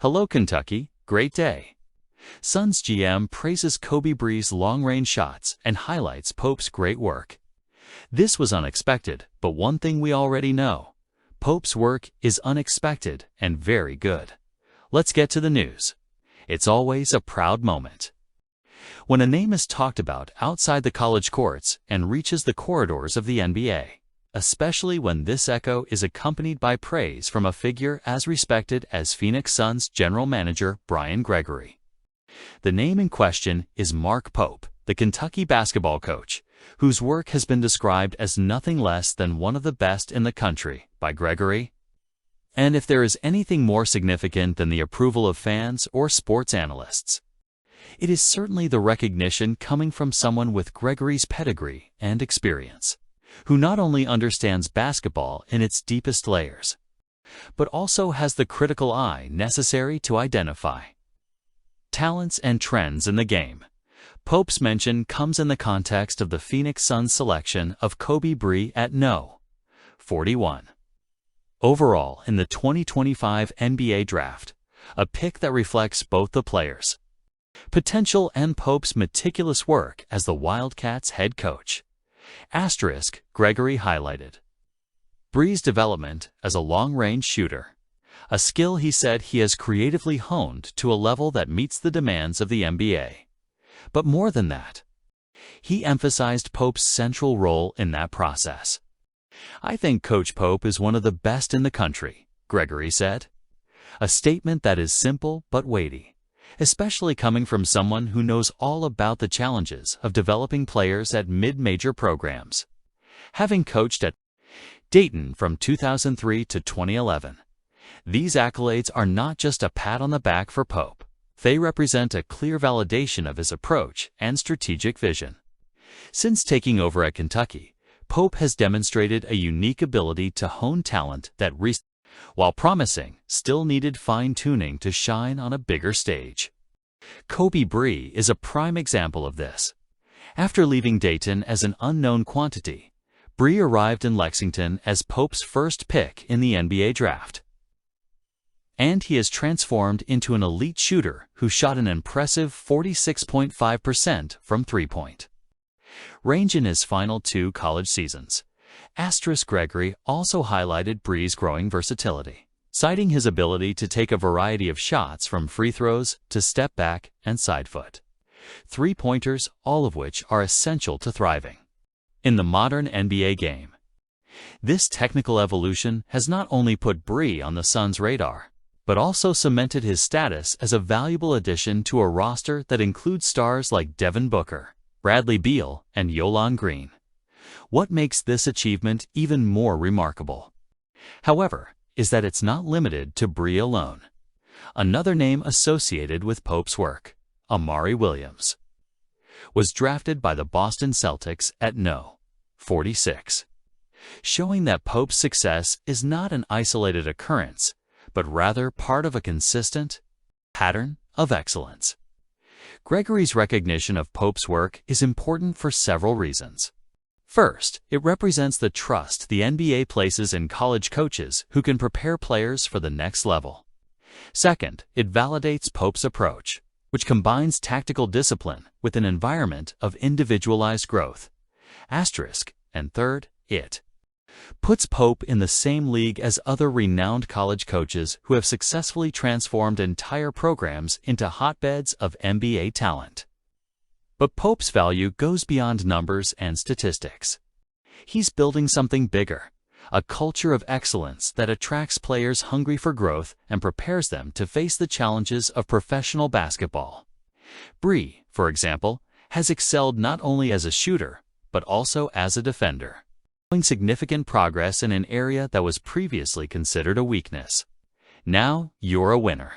Hello, Kentucky. Great day. Suns GM praises Koby Brea's long-range shots and highlights Pope's great work. This was unexpected, but one thing we already know. Pope's work is unexpected and very good. Let's get to the news. It's always a proud moment when a name is talked about outside the college courts and reaches the corridors of the NBA, especially when this echo is accompanied by praise from a figure as respected as Phoenix Suns general manager Brian Gregory. The name in question is Mark Pope, the Kentucky basketball coach, whose work has been described as nothing less than one of the best in the country by Gregory. And if there is anything more significant than the approval of fans or sports analysts, it is certainly the recognition coming from someone with Gregory's pedigree and experience, who not only understands basketball in its deepest layers, but also has the critical eye necessary to identify talents and trends in the game. Pope's mention comes in the context of the Phoenix Suns selection of Koby Brea at No. 41 overall in the 2025 NBA draft, a pick that reflects both the player's potential and Pope's meticulous work as the Wildcats' head coach. Asterisk, Gregory highlighted Brea's development as a long-range shooter, a skill he said he has creatively honed to a level that meets the demands of the NBA. But more than that, he emphasized Pope's central role in that process. "I think Coach Pope is one of the best in the country," Gregory said. A statement that is simple but weighty, especially coming from someone who knows all about the challenges of developing players at mid-major programs. Having coached at Dayton from 2003 to 2011, these accolades are not just a pat on the back for Pope. They represent a clear validation of his approach and strategic vision. Since taking over at Kentucky, Pope has demonstrated a unique ability to hone talent that, while promising, still needed fine-tuning to shine on a bigger stage. Koby Brea is a prime example of this. After leaving Dayton as an unknown quantity, Brea arrived in Lexington as Pope's first pick in the NBA draft. And he has transformed into an elite shooter who shot an impressive 46.5% from three-point range in his final 2 college seasons. Asterisk, Gregory also highlighted Brea's growing versatility, citing his ability to take a variety of shots from free throws to step back and side foot three-pointers, all of which are essential to thriving in the modern NBA game. This technical evolution has not only put Brea on the Suns' radar, but also cemented his status as a valuable addition to a roster that includes stars like Devin Booker, Bradley Beal, and Yolan Green. What makes this achievement even more remarkable, however, is that it's not limited to Brea alone. Another name associated with Pope's work, Amari Williams, was drafted by the Boston Celtics at No. 46, showing that Pope's success is not an isolated occurrence, but rather part of a consistent pattern of excellence. Gregory's recognition of Pope's work is important for several reasons. First, it represents the trust the NBA places in college coaches who can prepare players for the next level. Second, it validates Pope's approach, which combines tactical discipline with an environment of individualized growth. Asterisk, and third, it puts Pope in the same league as other renowned college coaches who have successfully transformed entire programs into hotbeds of NBA talent. But Pope's value goes beyond numbers and statistics. He's building something bigger, a culture of excellence that attracts players hungry for growth and prepares them to face the challenges of professional basketball. Brea, for example, has excelled not only as a shooter, but also as a defender, showing significant progress in an area that was previously considered a weakness. Now you're a winner.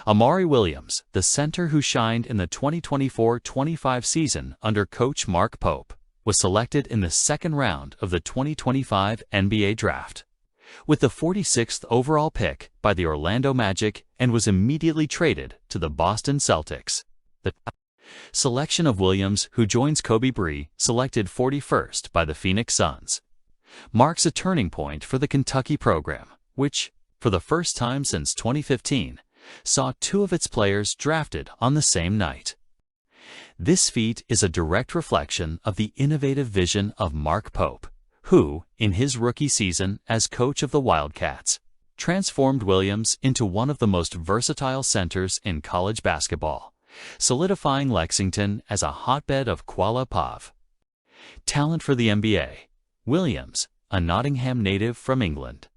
Amari Williams, the center who shined in the 2024-25 season under coach Mark Pope, was selected in the second round of the 2025 NBA draft, with the 46th overall pick by the Orlando Magic, and was immediately traded to the Boston Celtics. The selection of Williams, who joins Koby Brea, selected 41st by the Phoenix Suns, marks a turning point for the Kentucky program, which, for the first time since 2015, saw two of its players drafted on the same night. This feat is a direct reflection of the innovative vision of Mark Pope, who, in his rookie season as coach of the Wildcats, transformed Williams into one of the most versatile centers in college basketball, solidifying Lexington as a hotbed of Kuala Pav talent for the NBA. Williams, a Nottingham native from England,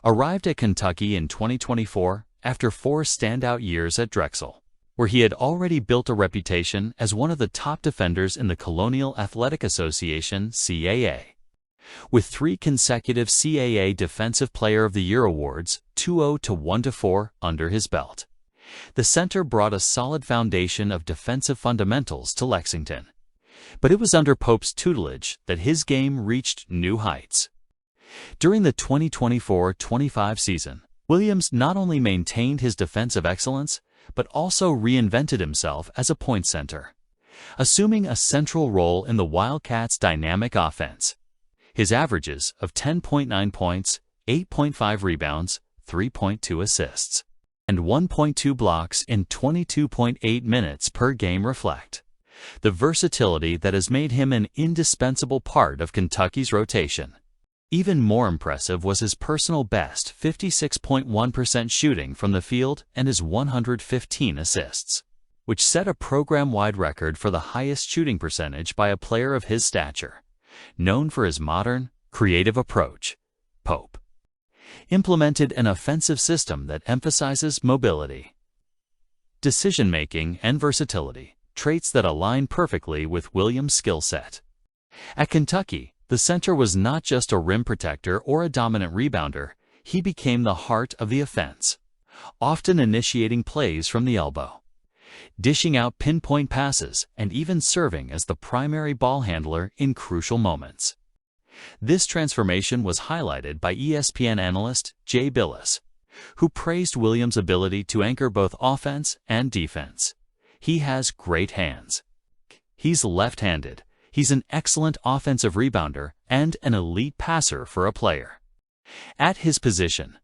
arrived at Kentucky in 2024 after 4 standout years at Drexel, where he had already built a reputation as one of the top defenders in the Colonial Athletic Association (CAA). With 3 consecutive CAA Defensive Player of the Year awards, 2-0 to 1-4 under his belt, the center brought a solid foundation of defensive fundamentals to Lexington. But it was under Pope's tutelage that his game reached new heights. During the 2024-25 season, Williams not only maintained his defensive excellence, but also reinvented himself as a point center, assuming a central role in the Wildcats' dynamic offense. His averages of 10.9 points, 8.5 rebounds, 3.2 assists, and 1.2 blocks in 22.8 minutes per game reflect the versatility that has made him an indispensable part of Kentucky's rotation. Even more impressive was his personal best 56.1% shooting from the field and his 115 assists, which set a program-wide record for the highest shooting percentage by a player of his stature. Known for his modern, creative approach, Pope implemented an offensive system that emphasizes mobility, decision-making, and versatility, traits that align perfectly with Williams' skill set. At Kentucky, the center was not just a rim protector or a dominant rebounder, he became the heart of the offense, often initiating plays from the elbow, dishing out pinpoint passes, and even serving as the primary ball handler in crucial moments. This transformation was highlighted by ESPN analyst Jay Bilas, who praised Williams' ability to anchor both offense and defense. He has great hands. He's left-handed. He's an excellent offensive rebounder and an elite passer for a player at his position.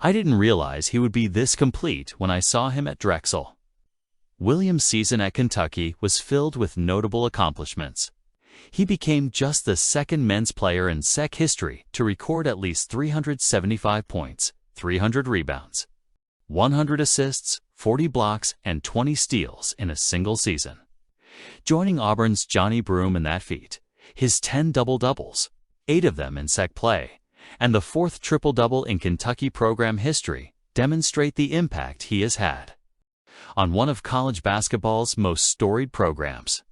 I didn't realize he would be this complete when I saw him at Drexel. Williams' season at Kentucky was filled with notable accomplishments. He became just the second men's player in SEC history to record at least 375 points, 300 rebounds, 100 assists, 40 blocks, and 20 steals in a single season, joining Auburn's Johnny Broome in that feat. His 10 double-doubles, 8 of them in SEC play, and the 4th triple-double in Kentucky program history demonstrate the impact he has had on one of college basketball's most storied programs.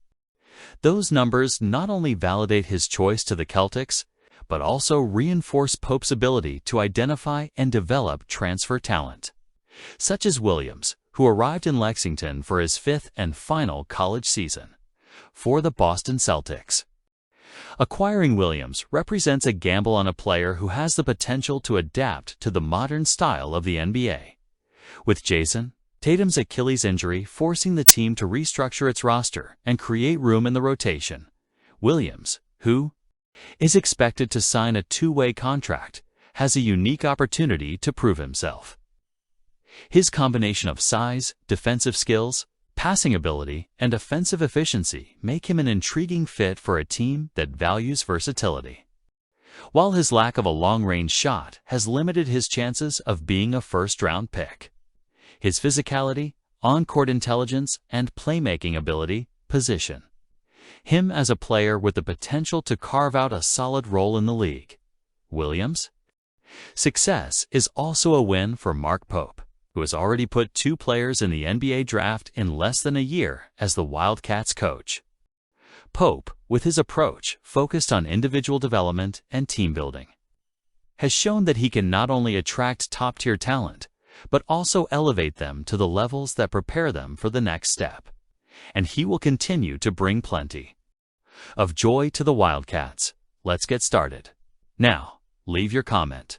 Those numbers not only validate his choice to the Celtics, but also reinforce Pope's ability to identify and develop transfer talent, such as Williams, who arrived in Lexington for his 5th and final college season for the Boston Celtics. Acquiring Williams represents a gamble on a player who has the potential to adapt to the modern style of the NBA. With Jason Tatum's Achilles injury forcing the team to restructure its roster and create room in the rotation, Williams, who is expected to sign a 2-way contract, has a unique opportunity to prove himself. His combination of size, defensive skills, passing ability, and offensive efficiency make him an intriguing fit for a team that values versatility. While his lack of a long-range shot has limited his chances of being a first-round pick, his physicality, on-court intelligence, and playmaking ability position him as a player with the potential to carve out a solid role in the league. Williams' success is also a win for Mark Pope, who has already put 2 players in the NBA draft in less than a year as the Wildcats coach. Pope, with his approach focused on individual development and team building, has shown that he can not only attract top-tier talent, but also elevate them to the levels that prepare them for the next step. And he will continue to bring plenty of joy to the Wildcats. Let's get started. Now, leave your comment.